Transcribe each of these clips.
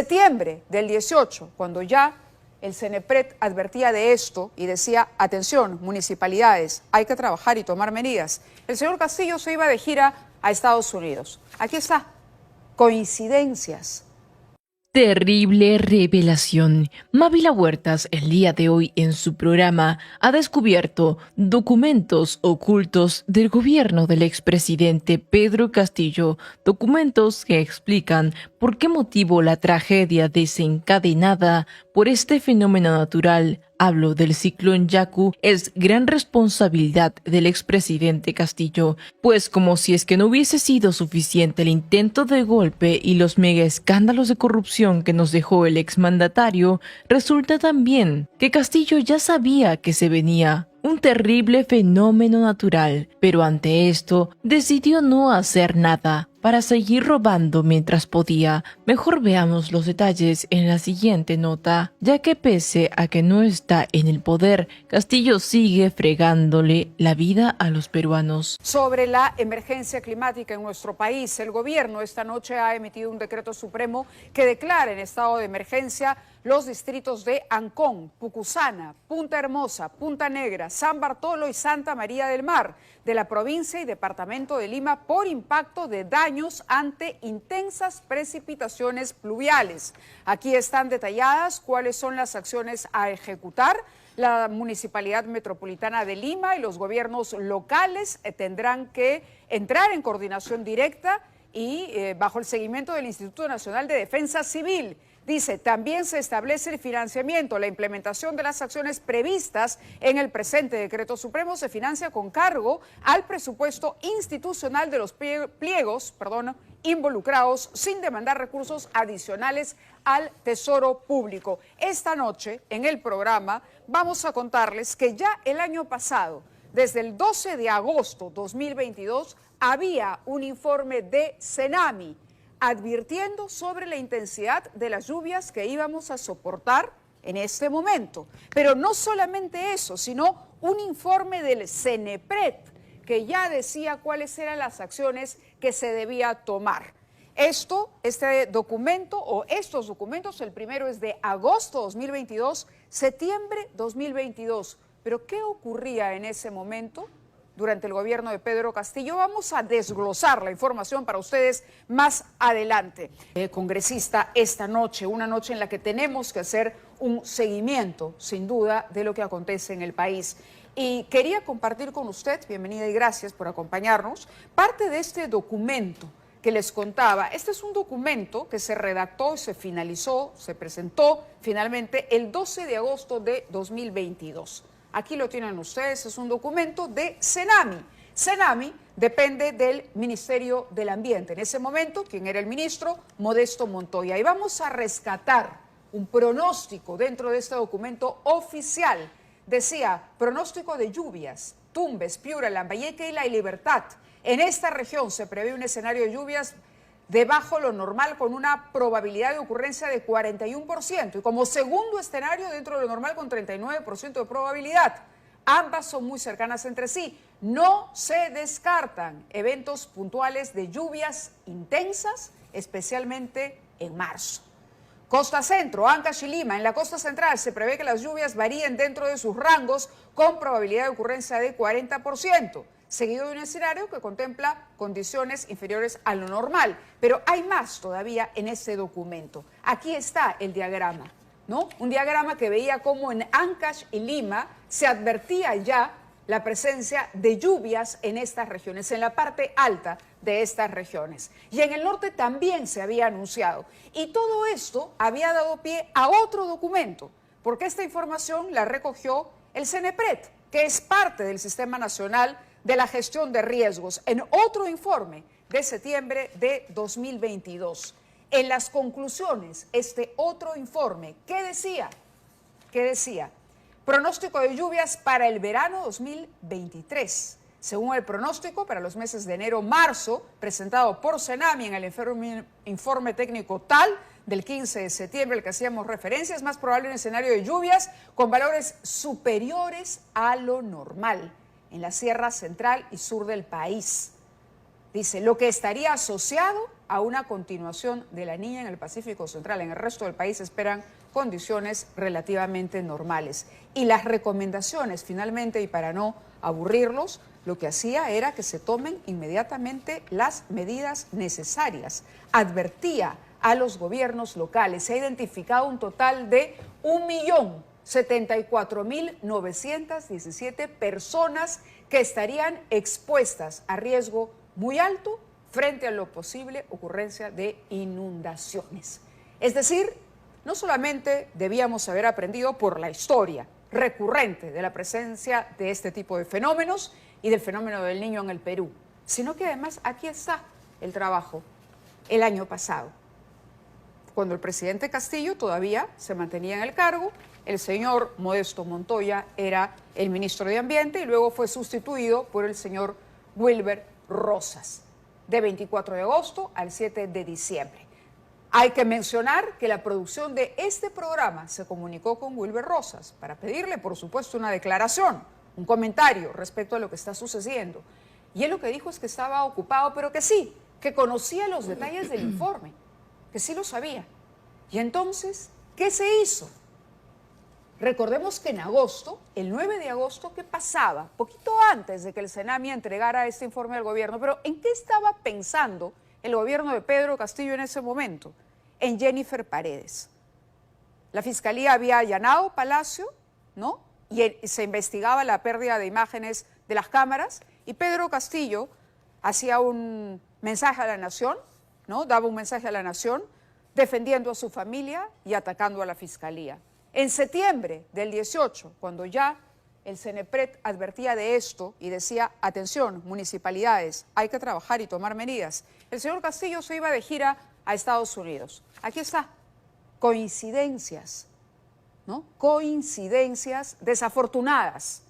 septiembre del 18, cuando ya el CENEPRED advertía de esto y decía, atención, municipalidades, hay que trabajar y tomar medidas, el señor Castillo se iba de gira a Estados Unidos. Aquí está, coincidencias. Terrible revelación. Mávila Huertas, el día de hoy en su programa, ha descubierto documentos ocultos del gobierno del expresidente Pedro Castillo, documentos que explican por qué motivo la tragedia desencadenada por este fenómeno natural, hablo del ciclón Yaku, es gran responsabilidad del expresidente Castillo, pues como si es que no hubiese sido suficiente el intento de golpe y los mega escándalos de corrupción que nos dejó el exmandatario, resulta también que Castillo ya sabía que se venía un terrible fenómeno natural, pero ante esto decidió no hacer nada para seguir robando mientras podía. Mejor veamos los detalles en la siguiente nota, ya que pese a que no está en el poder, Castillo sigue fregándole la vida a los peruanos. Sobre la emergencia climática en nuestro país, el gobierno esta noche ha emitido un decreto supremo que declara en estado de emergencia los distritos de Ancón, Pucusana, Punta Hermosa, Punta Negra, San Bartolo y Santa María del Mar, de la provincia y departamento de Lima por impacto de daños ante intensas precipitaciones pluviales. Aquí están detalladas cuáles son las acciones a ejecutar. La Municipalidad Metropolitana de Lima y los gobiernos locales tendrán que entrar en coordinación directa y bajo el seguimiento del Instituto Nacional de Defensa Civil. Dice, también se establece el financiamiento, la implementación de las acciones previstas en el presente decreto supremo se financia con cargo al presupuesto institucional de los pliegos involucrados sin demandar recursos adicionales al Tesoro Público. Esta noche en el programa vamos a contarles que ya el año pasado, desde el 12 de agosto 2022, había un informe de CENAMI advirtiendo sobre la intensidad de las lluvias que íbamos a soportar en este momento. Pero no solamente eso, sino un informe del CENEPRED que ya decía cuáles eran las acciones que se debía tomar. Este documento o estos documentos, el primero es de agosto 2022, septiembre 2022. Pero ¿qué ocurría en ese momento? Durante el gobierno de Pedro Castillo. Vamos a desglosar la información para ustedes más adelante. Congresista, esta noche, una noche en la que tenemos que hacer un seguimiento, sin duda, de lo que acontece en el país. Y quería compartir con usted, bienvenida y gracias por acompañarnos, parte de este documento que les contaba. Este es un documento que se redactó y se finalizó, se presentó finalmente el 12 de agosto de 2022. Aquí lo tienen ustedes, es un documento de CENAMI. CENAMI depende del Ministerio del Ambiente. En ese momento, ¿quién era el ministro? Modesto Montoya. Y vamos a rescatar un pronóstico dentro de este documento oficial. Decía, pronóstico de lluvias, Tumbes, Piura, Lambayeque y La Libertad. En esta región se prevé un escenario de lluvias debajo lo normal con una probabilidad de ocurrencia de 41% y como segundo escenario dentro de lo normal con 39% de probabilidad. Ambas son muy cercanas entre sí. No se descartan eventos puntuales de lluvias intensas, especialmente en marzo. Costa Centro, Ancash y Lima. En la costa central se prevé que las lluvias varíen dentro de sus rangos con probabilidad de ocurrencia de 40%. Seguido de un escenario que contempla condiciones inferiores a lo normal. Pero hay más todavía en este documento. Aquí está el diagrama, ¿no? Un diagrama que veía cómo en Ancash y Lima se advertía ya la presencia de lluvias en estas regiones, en la parte alta de estas regiones. Y en el norte también se había anunciado. Y todo esto había dado pie a otro documento, porque esta información la recogió el CENEPRED, que es parte del Sistema Nacional de la Gestión de Riesgos, en otro informe de septiembre de 2022. En las conclusiones, este otro informe, ¿qué decía? ¿Qué decía? Pronóstico de lluvias para el verano 2023. Según el pronóstico para los meses de enero-marzo, presentado por CENAMI en el informe técnico tal del 15 de septiembre, al que hacíamos referencia, es más probable un escenario de lluvias con valores superiores a lo normal en la sierra central y sur del país. Dice, lo que estaría asociado a una continuación de la niña en el Pacífico Central. En el resto del país esperan condiciones relativamente normales. Y las recomendaciones, finalmente, y para no aburrirlos, lo que hacía era que se tomen inmediatamente las medidas necesarias. Advertía a los gobiernos locales. Se ha identificado un total de 1.074.917 personas que estarían expuestas a riesgo muy alto frente a la posible ocurrencia de inundaciones. Es decir, no solamente debíamos haber aprendido por la historia recurrente de la presencia de este tipo de fenómenos y del fenómeno del Niño en el Perú, sino que además aquí está el trabajo el año pasado, cuando el presidente Castillo todavía se mantenía en el cargo. El señor Modesto Montoya era el ministro de Ambiente y luego fue sustituido por el señor Wilber Rosas, de 24 de agosto al 7 de diciembre. Hay que mencionar que la producción de este programa se comunicó con Wilber Rosas para pedirle, por supuesto, una declaración, un comentario respecto a lo que está sucediendo. Y él lo que dijo es que estaba ocupado, pero que sí, que conocía los detalles del informe, que sí lo sabía. Y entonces, ¿qué se hizo? Recordemos que en agosto, el 9 de agosto, ¿qué pasaba? Poquito antes de que el CENAMI entregara este informe al gobierno, pero ¿en qué estaba pensando el gobierno de Pedro Castillo en ese momento? En Jennifer Paredes. La Fiscalía había allanado Palacio, ¿no? Y se investigaba la pérdida de imágenes de las cámaras, y Pedro Castillo hacía un mensaje a la nación, ¿no? Daba un mensaje a la nación defendiendo a su familia y atacando a la Fiscalía. En septiembre del 18, cuando ya el CENEPRED advertía de esto y decía, atención, municipalidades, hay que trabajar y tomar medidas, el señor Castillo se iba de gira a Estados Unidos. Aquí está, coincidencias, ¿no? Coincidencias desafortunadas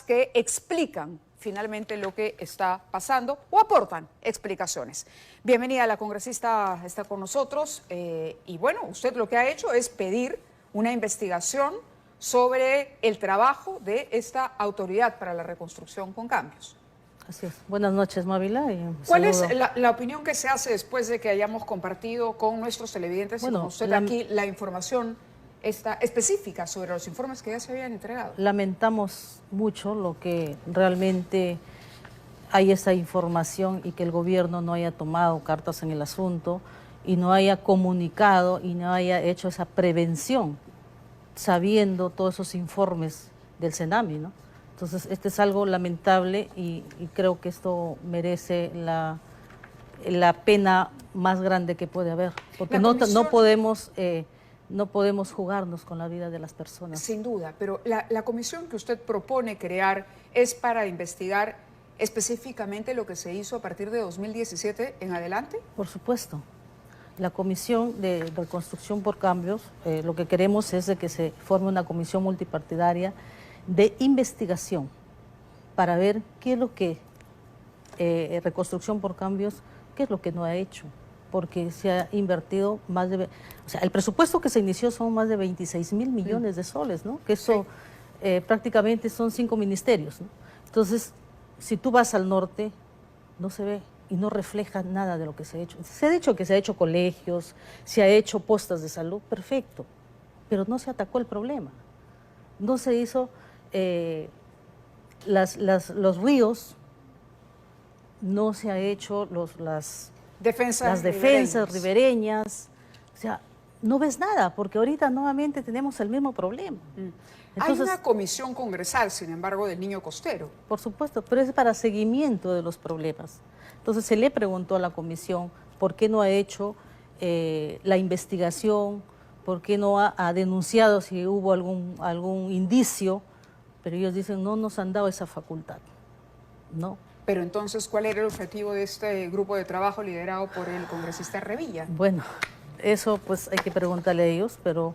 que explican finalmente lo que está pasando o aportan explicaciones. Bienvenida, la congresista está con nosotros y bueno, usted lo que ha hecho es pedir una investigación sobre el trabajo de esta Autoridad para la Reconstrucción con Cambios. Así es. Buenas noches, Mávila. ¿Cuál es la opinión que se hace después de que hayamos compartido con nuestros televidentes y con usted aquí la información específica sobre los informes que ya se habían entregado? Lamentamos mucho lo que realmente hay esa información y que el gobierno no haya tomado cartas en el asunto y no haya comunicado y no haya hecho esa prevención sabiendo todos esos informes del CENAMI, ¿no? Entonces, este es algo lamentable y creo que esto merece la pena más grande que puede haber, porque no podemos jugarnos con la vida de las personas. Sin duda, pero la comisión que usted propone crear es para investigar específicamente lo que se hizo a partir de 2017 en adelante. Por supuesto. La Comisión de Reconstrucción por Cambios, lo que queremos es de que se forme una comisión multipartidaria de investigación para ver qué es lo que Reconstrucción por Cambios, qué es lo que no ha hecho, porque se ha invertido más de... O sea, el presupuesto que se inició son más de 26.000 millones de soles, ¿no? Que eso prácticamente son 5 ministerios, ¿no? Entonces, si tú vas al norte, no se ve y no refleja nada de lo que se ha hecho. Se ha dicho que se ha hecho colegios, se ha hecho postas de salud, perfecto, pero no se atacó el problema. No se hizo los ríos, no se ha hecho las defensas ribereñas. O sea, no ves nada, porque ahorita nuevamente tenemos el mismo problema. Entonces, hay una comisión congresal, sin embargo, del Niño Costero. Por supuesto, pero es para seguimiento de los problemas. Entonces se le preguntó a la comisión por qué no ha hecho la investigación, por qué no ha denunciado si hubo algún indicio, pero ellos dicen no nos han dado esa facultad, ¿no? Pero entonces, ¿cuál era el objetivo de este grupo de trabajo liderado por el congresista Revilla? Bueno, eso pues hay que preguntarle a ellos, pero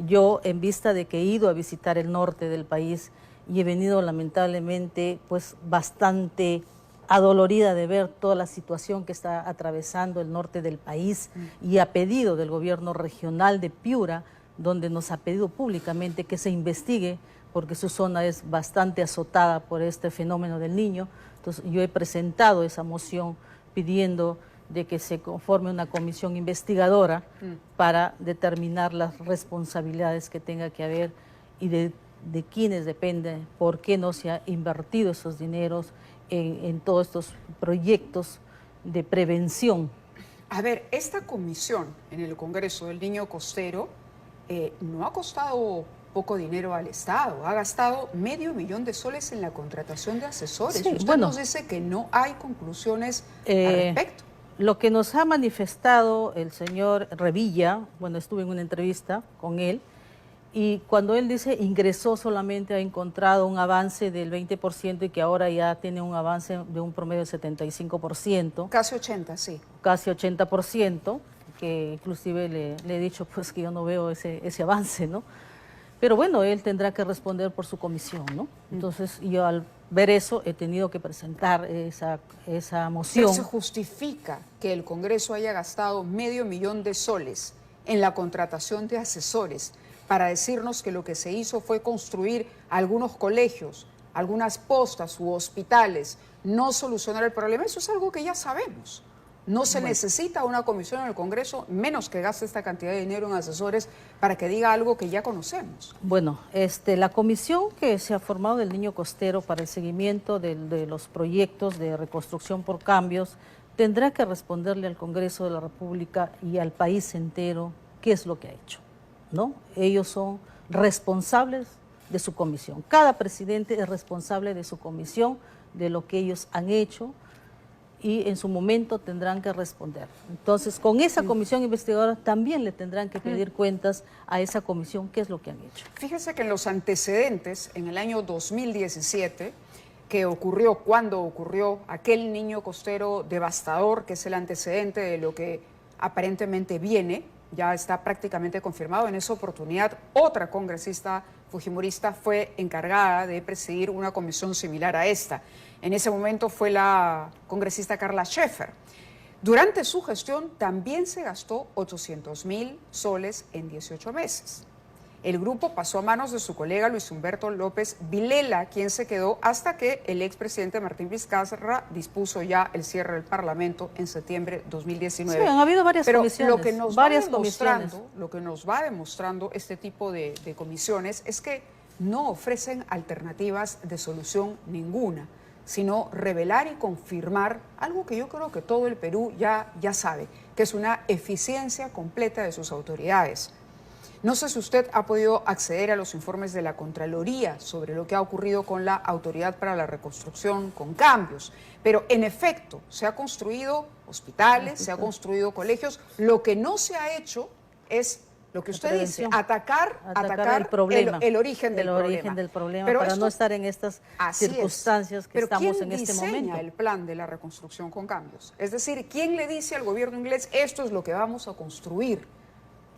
yo en vista de que he ido a visitar el norte del país y he venido lamentablemente pues bastante adolorida de ver toda la situación que está atravesando el norte del país y a pedido del gobierno regional de Piura, donde nos ha pedido públicamente que se investigue porque su zona es bastante azotada por este fenómeno del Niño. Entonces yo he presentado esa moción pidiendo de que se conforme una comisión investigadora para determinar las responsabilidades que tenga que haber y de quiénes depende, por qué no se ha invertido esos dineros en todos estos proyectos de prevención. A ver, esta comisión en el Congreso del Niño Costero no ha costado poco dinero al Estado, ha gastado $500,000 en la contratación de asesores. Sí, Usted bueno, nos dice que no hay conclusiones al respecto. Lo que nos ha manifestado el señor Revilla, bueno, estuve en una entrevista con él, y cuando él dice ingresó solamente ha encontrado un avance del 20% y que ahora ya tiene un avance de un promedio del 75%. Casi 80, sí. Casi 80%, que inclusive le he dicho pues que yo no veo ese avance, ¿no? Pero bueno, él tendrá que responder por su comisión, ¿no? Entonces yo al ver eso he tenido que presentar esa moción. Pero se justifica que el Congreso haya gastado $500,000 en la contratación de asesores para decirnos que lo que se hizo fue construir algunos colegios, algunas postas u hospitales, no solucionar el problema. Eso es algo que ya sabemos. No se necesita una comisión en el Congreso, menos que gaste esta cantidad de dinero en asesores para que diga algo que ya conocemos. Bueno, la comisión que se ha formado del Niño Costero para el seguimiento de los proyectos de reconstrucción por cambios tendrá que responderle al Congreso de la República y al país entero qué es lo que ha hecho, ¿no? Ellos son responsables de su comisión. Cada presidente es responsable de su comisión, de lo que ellos han hecho, y en su momento tendrán que responder. Entonces, con esa comisión investigadora también le tendrán que pedir cuentas a esa comisión qué es lo que han hecho. Fíjese que en los antecedentes, en el año 2017, que ocurrió, cuando ocurrió aquel niño costero devastador, que es el antecedente de lo que aparentemente viene, ya está prácticamente confirmado. En esa oportunidad, otra congresista fujimorista fue encargada de presidir una comisión similar a esta. En ese momento fue la congresista Carla Scheffer. Durante su gestión también se gastó $800,000 en 18 meses. El grupo pasó a manos de su colega Luis Humberto López Vilela, quien se quedó hasta que el expresidente Martín Vizcarra dispuso ya el cierre del Parlamento en septiembre de 2019. Sí, han habido varias comisiones. Lo que nos va demostrando este tipo de comisiones es que no ofrecen alternativas de solución ninguna, sino revelar y confirmar algo que yo creo que todo el Perú ya sabe, que es una eficiencia completa de sus autoridades. No sé si usted ha podido acceder a los informes de la Contraloría sobre lo que ha ocurrido con la Autoridad para la Reconstrucción con Cambios, pero en efecto se ha construido hospitales, se ha construido colegios. Lo que no se ha hecho es lo que usted dice, atacar el problema, el origen del problema, pero para no estar en estas circunstancias que estamos en este momento. ¿Quién diseña el plan de la reconstrucción con cambios? Es decir, ¿quién le dice al gobierno inglés esto es lo que vamos a construir?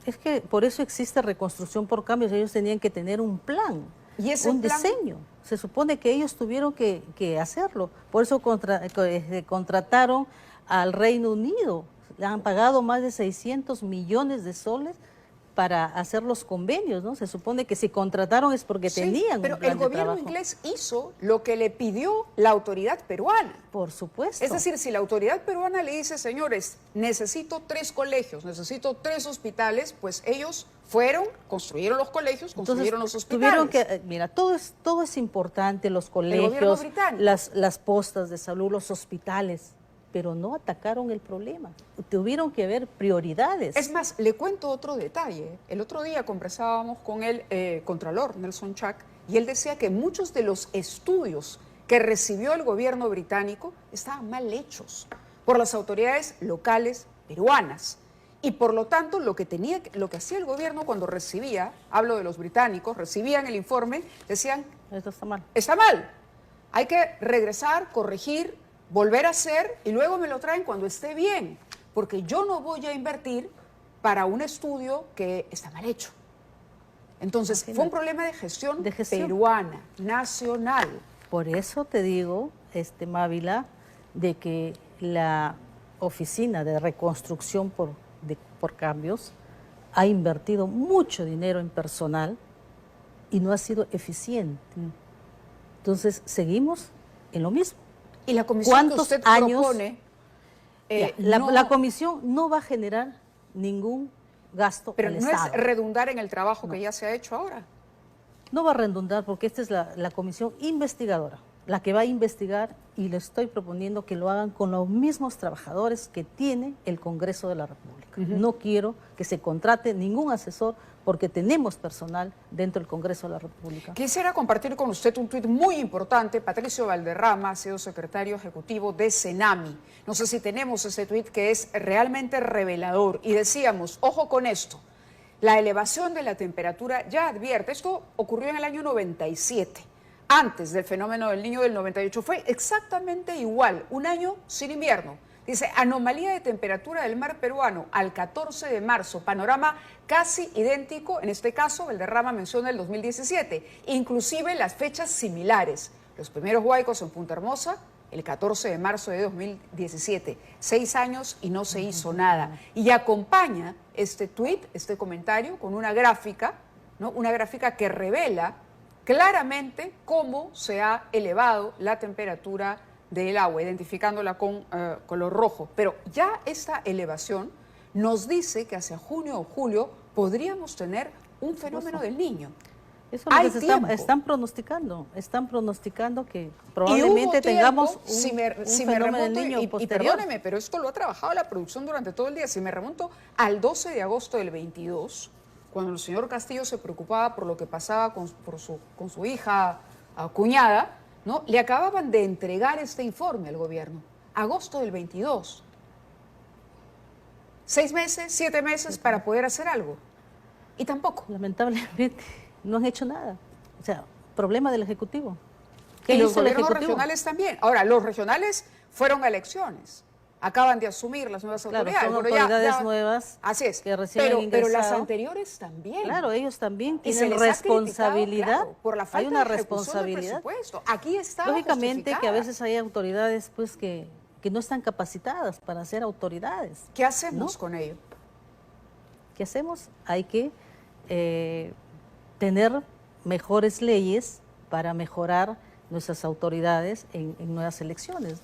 Es que por eso existe reconstrucción por cambios. Ellos tenían que tener un plan, un diseño. Se supone que ellos tuvieron que hacerlo. Por eso contrataron al Reino Unido. Le han pagado más de 600 millones de soles para hacer los convenios, ¿no? Se supone que si contrataron es porque tenían un plan de trabajo. Pero el gobierno inglés hizo lo que le pidió la autoridad peruana. Por supuesto. Es decir, si la autoridad peruana le dice, señores, necesito 3 colegios, necesito 3 hospitales, pues ellos fueron, construyeron los colegios, construyeron los hospitales. Mira, todo es importante, los colegios, las postas de salud, los hospitales, pero no atacaron el problema. Tuvieron que haber prioridades. Es más, le cuento otro detalle. El otro día conversábamos con el contralor Nelson Chak y él decía que muchos de los estudios que recibió el gobierno británico estaban mal hechos por las autoridades locales peruanas. Y por lo tanto, lo que hacía el gobierno cuando recibía, hablo de los británicos, recibían el informe, decían, esto está mal. Está mal, hay que regresar, corregir, volver a hacer y luego me lo traen cuando esté bien, porque yo no voy a invertir para un estudio que está mal hecho. Entonces, fue un problema de gestión peruana, nacional. Por eso te digo, Mávila, de que la Oficina de Reconstrucción por Cambios ha invertido mucho dinero en personal y no ha sido eficiente. Entonces, seguimos en lo mismo. ¿Y la comisión que usted propone? La comisión no va a generar ningún gasto pero al no Estado. es redundar en el trabajo que ya se ha hecho ahora. No va a redundar porque esta es la comisión investigadora, la que va a investigar, y le estoy proponiendo que lo hagan con los mismos trabajadores que tiene el Congreso de la República. No quiero que se contrate ningún asesor porque tenemos personal dentro del Congreso de la República. Quisiera compartir con usted un tuit muy importante. Patricio Valderrama ha sido secretario ejecutivo de Senami. No sé si tenemos ese tuit que es realmente revelador. Y decíamos, ojo con esto, la elevación de la temperatura ya advierte, esto ocurrió en el año 97, antes del fenómeno del Niño del 98, fue exactamente igual, un año sin invierno. Dice, anomalía de temperatura del mar peruano al 14 de marzo, panorama casi idéntico, en este caso Valderrama menciona el 2017, inclusive las fechas similares. Los primeros huaicos en Punta Hermosa, el 14 de marzo de 2017, 6 años y no se hizo nada. Y acompaña este tuit, este comentario, con una gráfica, ¿no? Una gráfica que revela claramente cómo se ha elevado la temperatura del agua, identificándola con color rojo. Pero ya esta elevación nos dice que hacia junio o julio podríamos tener un fenómeno del Niño. Eso es lo que están pronosticando que probablemente tengamos un fenómeno del Niño y posterior. perdóneme, pero esto lo ha trabajado la producción durante todo el día. Si me remonto al 12 de agosto del 22, cuando el señor Castillo se preocupaba por lo que pasaba con su hija cuñada, ¿no? Le acababan de entregar este informe al gobierno, agosto del 22. 6 meses, 7 meses para poder hacer algo. Y tampoco. Lamentablemente no han hecho nada. O sea, problema del Ejecutivo. Y los gobiernos regionales también. Ahora, los regionales fueron a elecciones. Acaban de asumir las nuevas autoridades. Son autoridades nuevas. Así es. Que recién han ingresado. Pero las anteriores también. Claro, ellos también Y se tienen les ha responsabilidad. criticado, claro, por la falta hay una de ejecución del responsabilidad. presupuesto. Aquí está Lógicamente que a justificada. veces hay autoridades pues que no están capacitadas para ser autoridades. ¿Qué hacemos ¿no? con ello? ¿Qué hacemos? Hay que tener mejores leyes para mejorar nuestras autoridades en nuevas elecciones.